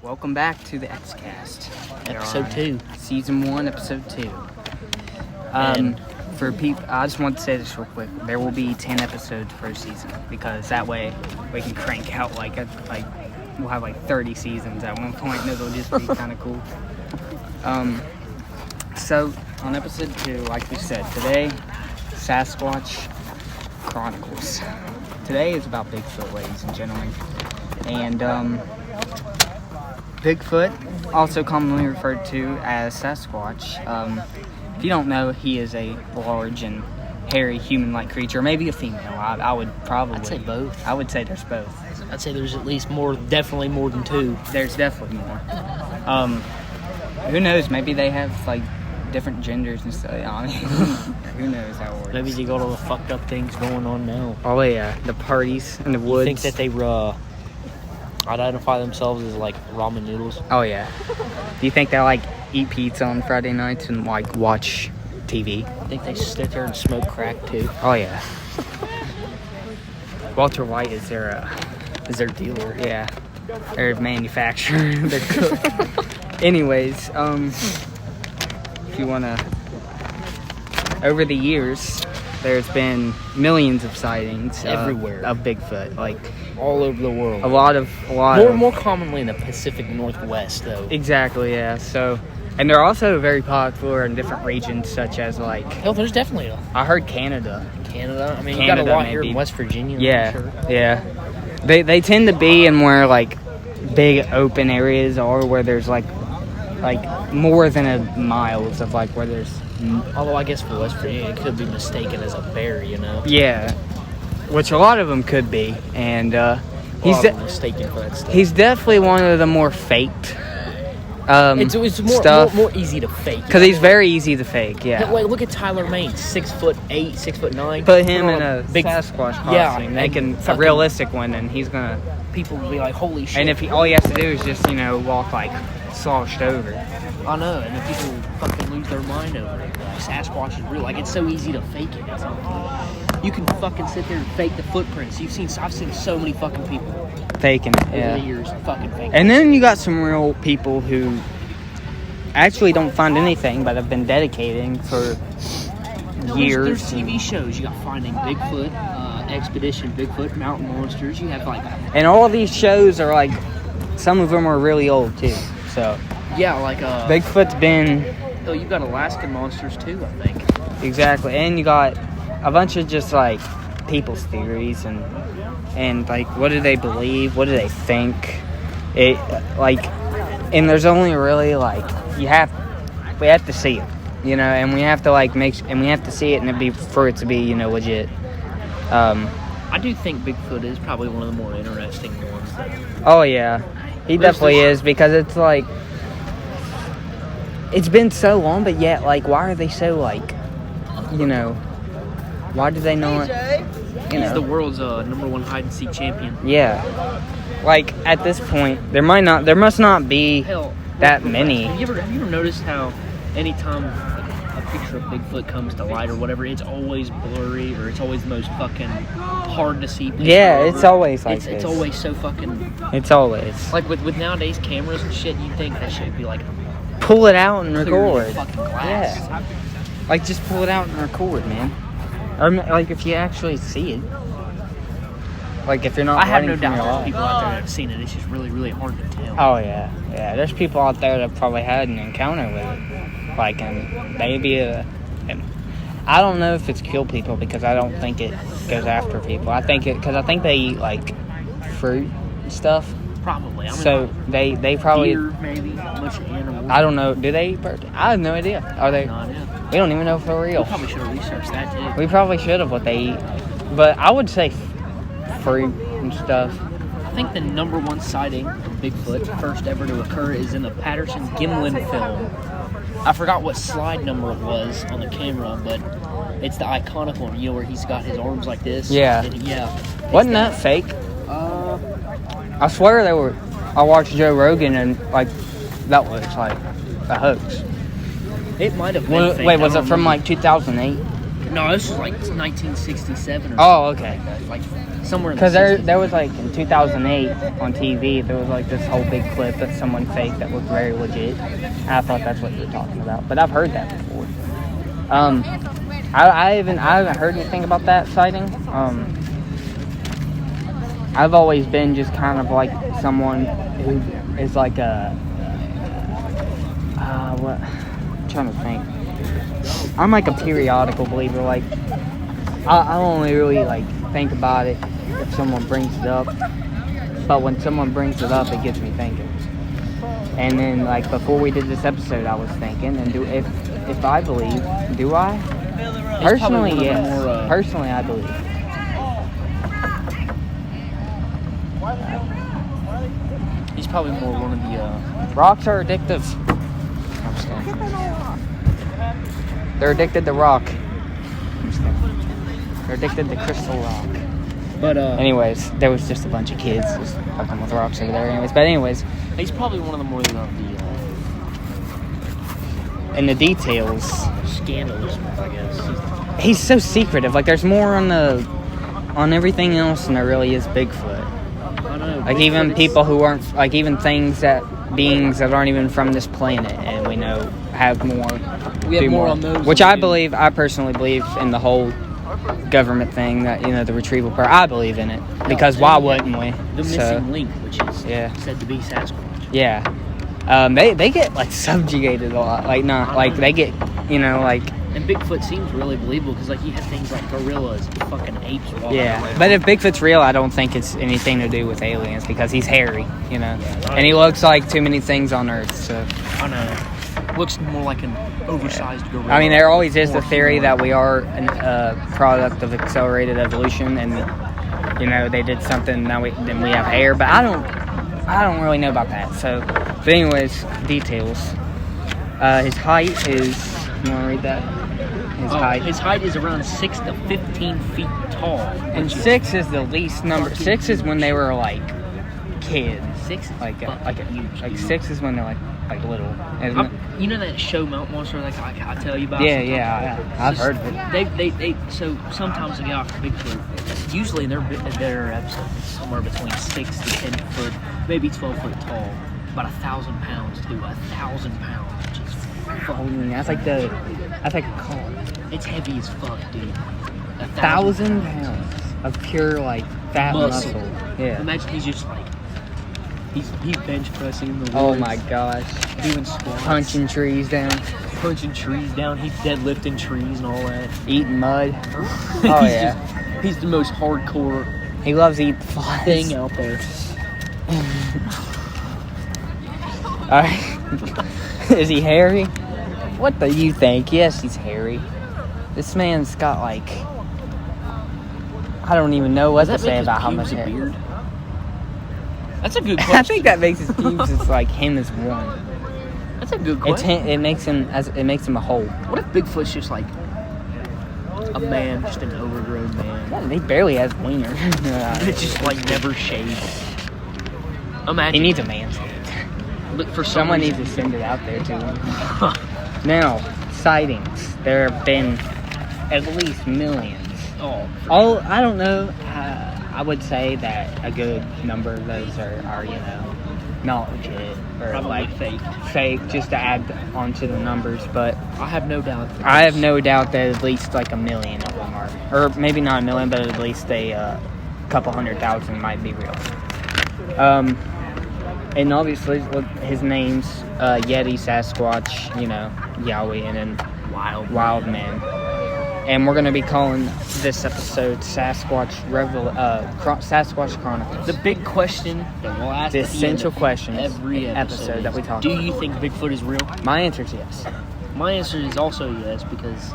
Welcome back to the Xcast. Episode 2. Season 1, Episode 2. For people, I just want to say this real quick. There will be 10 episodes per season because that way we can crank out we'll have 30 seasons at one point, and it'll just be kind of cool. So on Episode 2, like we said, today, Sasquatch Chronicles. Today is about Bigfoot, ladies and gentlemen. And Bigfoot, also commonly referred to as Sasquatch. If you don't know, he is a large and hairy human-like creature, maybe a female. I would probably. I'd say both. I would say there's both. I'd say there's at least definitely more than 2. There's definitely more. Who knows? Maybe they have different genders and stuff. I mean, who knows how it works? Maybe they got all the fucked up things going on now. Oh yeah, the parties in the woods. You think that they identify themselves as ramen noodles? Oh yeah. Do you think they eat pizza on Friday nights and watch TV? I think they sit there and smoke crack too. Oh yeah. Walter White is their dealer. Yeah. Their manufacturer. Their cook. Anyways, if you wanna, over the years, there's been millions of sightings everywhere of Bigfoot, all over the world. A lot of more commonly in the Pacific Northwest, though. Exactly, yeah. So, and they're also very popular in different regions, such as Hell, there's definitely I heard Canada. Canada. I mean, you got a lot here in West Virginia. Yeah, I'm sure. Yeah. They tend to be in where big open areas are, where there's more than a miles of where there's. Although I guess for West Virginia, it could be mistaken as a bear, Yeah, which a lot of them could be, and he's mistaken for that stuff. He's definitely one of the more faked. It's more easy to fake because he's very easy to fake. Yeah. Wait, look at Tyler Maine, 6'8", 6'9". Put him in a big Sasquatch costume. Yeah, a realistic one, and he's gonna. People will be like, "Holy shit!" And if all he has to do is just walk sloshed over. I know, and then people fucking lose their mind over it. Sasquatch is real. It's so easy to fake it. You can fucking sit there and fake the footprints. I've seen so many fucking people faking it. over the years, fucking faking. And then you got some real people who actually don't find anything, but have been dedicating for years. There's TV shows. You got Finding Bigfoot, Expedition Bigfoot, Mountain Monsters. You have and all of these shows are some of them are really old too. So yeah, Bigfoot's been. Oh, you got Alaskan Monsters too, I think. Exactly, and you got a bunch of just people's theories and what do they believe? What do they think? And there's only really we have to see it, and we have to we have to see it and for it to be legit. I do think Bigfoot is probably one of the more interesting ones. Oh yeah, he definitely is because it's it's been so long, but yet why are they so why do they not? He's the world's number 1 hide and seek champion. Yeah, at this point, there must not be that many. Have you ever noticed how anytime a picture of Bigfoot comes to light or whatever, it's always blurry or it's always the most fucking hard to see picture? Yeah, it's always this. It's always so fucking. It's always with nowadays cameras and shit. You'd think that shit would be pull it out and record. Fucking glass. Yeah. Just pull it out and record, man. Or if you actually see it. If you're not. I have no doubt there's people out there that have seen it. It's just really, really hard to tell. Oh yeah, yeah. There's people out there that probably had an encounter with it, and maybe I don't know if it's kill people because I don't think it goes after people. I think they eat fruit and stuff. Probably. They probably. Deer, maybe. A bunch of animals. I don't know. Do they eat birds? I have no idea. Are they? No idea. We don't even know if they're real. We probably should have researched that too. We probably should have what they eat, but I would say fruit and stuff. I think the number 1 sighting of Bigfoot, first ever to occur, is in the Patterson-Gimlin film. I forgot what slide number it was on the camera, but it's the iconic one. Where he's got his arms like this. Yeah. Wasn't that fake? I swear they were. I watched Joe Rogan and that was a hoax. It might have been fake. Wait, was it from 2008? No, this was like 1967 or Oh, okay. something like that. Like somewhere in the Because 60s. there was like in 2008 on TV, there was like this whole big clip that someone faked that looked very legit. And I thought that's what you were talking about, but I've heard that before. I haven't heard anything about that sighting. I've always been just kind of like someone who is like I'm trying to think. I'm like a periodical believer. Like I only really like think about it if someone brings it up. But when someone brings it up, it gets me thinking. And then like before we did this episode, I was thinking, and if I believe, do I? Personally, yes. Personally, I believe. He's probably more one of the Rocks are addictive. I'm just kidding. They're addicted to rock. I'm just kidding. They're addicted to crystal rock. But anyways, there was just a bunch of kids just fucking with rocks over there. Anyways, he's probably one of the more of the in the details, scandalous ones, I guess. he's so secretive. Like there's more on everything else than there really is Bigfoot. I know. Like even people who aren't, like even beings that aren't even from this planet, and we know have more. We have more on those. Which I personally believe in the whole government thing, that the retrieval part. I believe in it because why wouldn't we? The missing link, which is said to be Sasquatch. Yeah. They get like subjugated a lot. Like not like they get like. And Bigfoot seems really believable because like you have things like gorillas and fucking apes walking around. But if Bigfoot's real, I don't think it's anything to do with aliens because he's hairy, and he looks like too many things on Earth. So I know. Looks more like an oversized gorilla. I mean, there always is the theory that we are a product of accelerated evolution, and they did something. Then we have hair, but I don't really know about that. So, but anyways, details. His height is. You want to read that? His height is around 6 to 15 feet tall. And 6 is the least number. 6 is when they were like kids. 6 is like huge. Like 6 is when they're like little. You know that show Mount Monster, like I tell you about? Yeah, I've heard of it. They so sometimes they get off Bigfoot. Usually in their episodes, it's somewhere between 6 to 10 foot, maybe 12 foot tall, about 1,000 pounds to 1,000 pounds, which is fucking. That's like a car. It's heavy as fuck, dude. 1,000 pounds of pure like fat muscle. Yeah. Imagine he's just like. He's bench pressing in the woods. Oh my gosh. Doing squats. Punching trees down. He's deadlifting trees and all that. Eating mud. Oh yeah. He's the most hardcore. He loves eating flies. Thing out there. Alright. Is he hairy? What do you think? Yes, he's hairy. This man's got like. I don't even know what to say about how much hair. Beard? That's a good question. I think that makes his pubes it's like him as one. That's a good question. It makes him a whole. What if Bigfoot's just like a man, just an overgrown man? Yeah, he barely has wiener. It's just like never shaved. Imagine. He needs a manscape. Look for someone needs to send it out there to him. Now, sightings. There have been at least millions. I don't know. I would say that a good number of those are not legit or probably like fake, just to add onto the numbers. But I have no doubt. I have no doubt that at least like 1 million of them are, or maybe not 1 million, but at least a couple 100,000 might be real. And obviously his name's Yeti, Sasquatch, Yahweh, and then Wild Man. And we're going to be calling this episode Sasquatch Chronicles. The big question that we'll ask. The essential question every episode that we talk about. Do you think Bigfoot is real? My answer is yes. My answer is also yes because,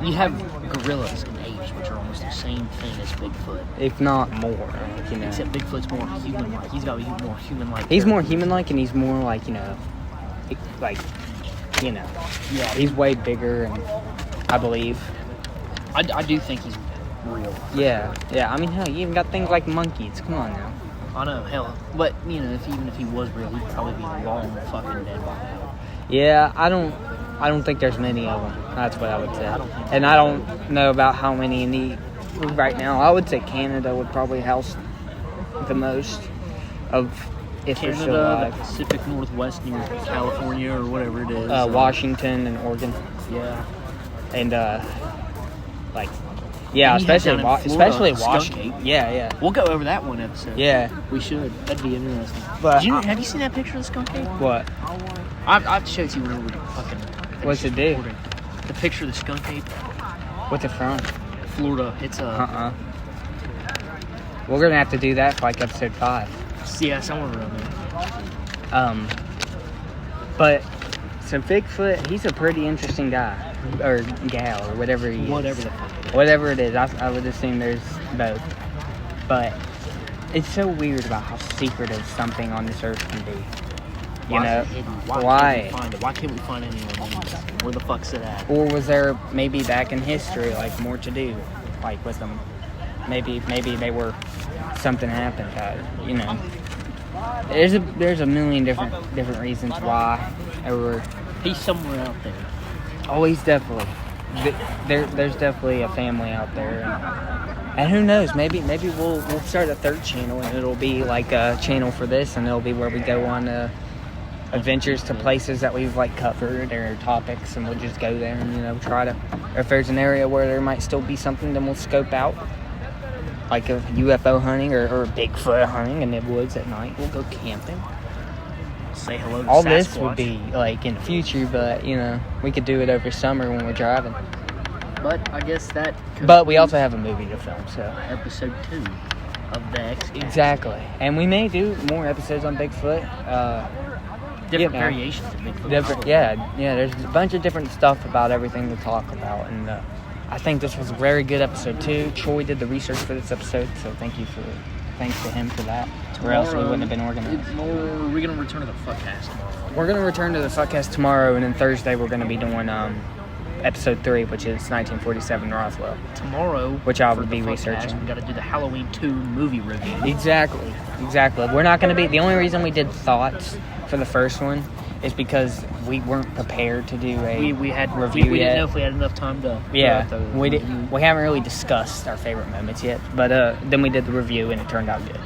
you have gorillas and apes, which are almost the same thing as Bigfoot. If not more, Except Bigfoot's more human-like. He's got to be more human-like. He's more human-like, and he's more like, Yeah, he's way bigger, and I believe. I do think he's real. Yeah. I mean, hell, you even got things like monkeys. Come on now. I know, hell. But, even if he was real, he'd probably be long fucking dead by now. Yeah, I don't I don't think there's many of them. That's what I would say. I don't think And I don't know about how many in the right now. I would say Canada would probably house the most of if they're still Canada, the alive. Pacific Northwest near California or whatever it is. Washington and Oregon, Yeah. and like, yeah, And you have especially down in Florida, especially Skunk Washington. Ape. Yeah. We'll go over that one episode. Yeah. We should. That'd be interesting. But Have you seen that picture of the skunk ape? what? I've showed it to you whenever we fucking. What's it do? The picture of the skunk ape, What's it from? Florida. It's a. We're gonna have to do that for like episode 5. Yeah, somewhere around there. But so Bigfoot, he's a pretty interesting guy or gal or whatever he is. Whatever the fuck it is. Whatever it is, I would assume there's both. But it's so weird about how secretive something on this earth can be. You Why know, is it hidden? why? Can't we find it? Why can't we find anyone names? Where the fuck's it at? Or was there maybe back in history like more to do, like with them? Maybe they were something happened. You know, there's a million different reasons why. Or He's somewhere out there. always definitely there's definitely a family out there, and who knows? Maybe we'll start a third channel, and it'll be like a channel for this, and it'll be where we go on adventures to places that we've like covered or topics, and we'll just go there and try to. Or if there's an area where there might still be something, then we'll scope out. Like a UFO hunting or Bigfoot hunting in the woods at night. We'll go camping. Say hello to All Sasquatch. this would be like in the future, but we could do it over summer when we're driving. But I guess that. But we also have a movie to film, so. Episode 2 of the X. Exactly. And we may do more episodes on Bigfoot. Different variations of Bigfoot. Different, yeah. There's a bunch of different stuff about everything to talk about, and I think this was a very good episode too. Troy did the research for this episode, so thanks to him for that. Or else we wouldn't have been organized. We're gonna return to the Fuckcast tomorrow. We're gonna return to the Fuckcast tomorrow, and then Thursday we're gonna be doing episode 3, which is 1947 Roswell. Tomorrow, which I for will the be Fuckcast, researching. We gotta do the Halloween 2 movie review. Exactly. We're not gonna be. The only reason we did thoughts for the first one is because we weren't prepared to do a We had review we yet. didn't know if we had enough time to. Yeah, put out the we review. we haven't really discussed our favorite moments yet, but then we did the review and it turned out good.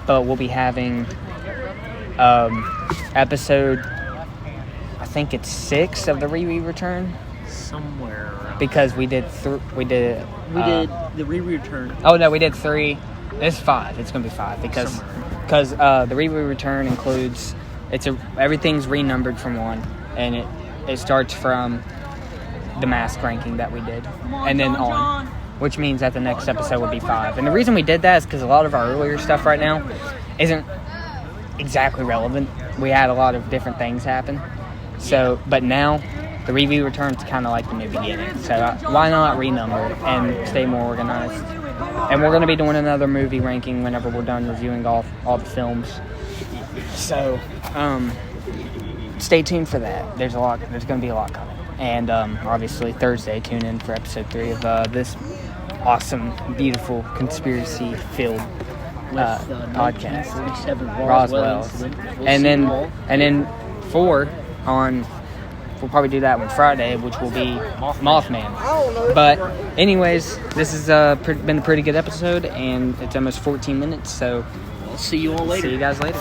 But we'll be having episode, I think it's 6 of the Return, Somewhere around. because we did We did the return. Oh no, we did 3. It's 5. It's gonna be 5 because the Return includes everything's renumbered from 1, and it starts from the mask ranking that we did, and then on, which means that the next episode would be 5. And the reason we did that is because a lot of our earlier stuff right now isn't exactly relevant. We had a lot of different things happen, so but now the review returns kind of like the new beginning. So why not renumber it and stay more organized? And we're going to be doing another movie ranking whenever we're done reviewing all the films. So stay tuned for that. There's going to be a lot coming. And obviously Thursday, tune in for episode 3 of this awesome, beautiful, conspiracy-filled podcast. 1947 Roswell. incident. We'll And see then you all. and then 4 on. We'll probably do that one Friday, which will be Mothman. But anyways, this has been a pretty good episode, and it's almost 14 minutes. So We'll see you all later. see you guys later.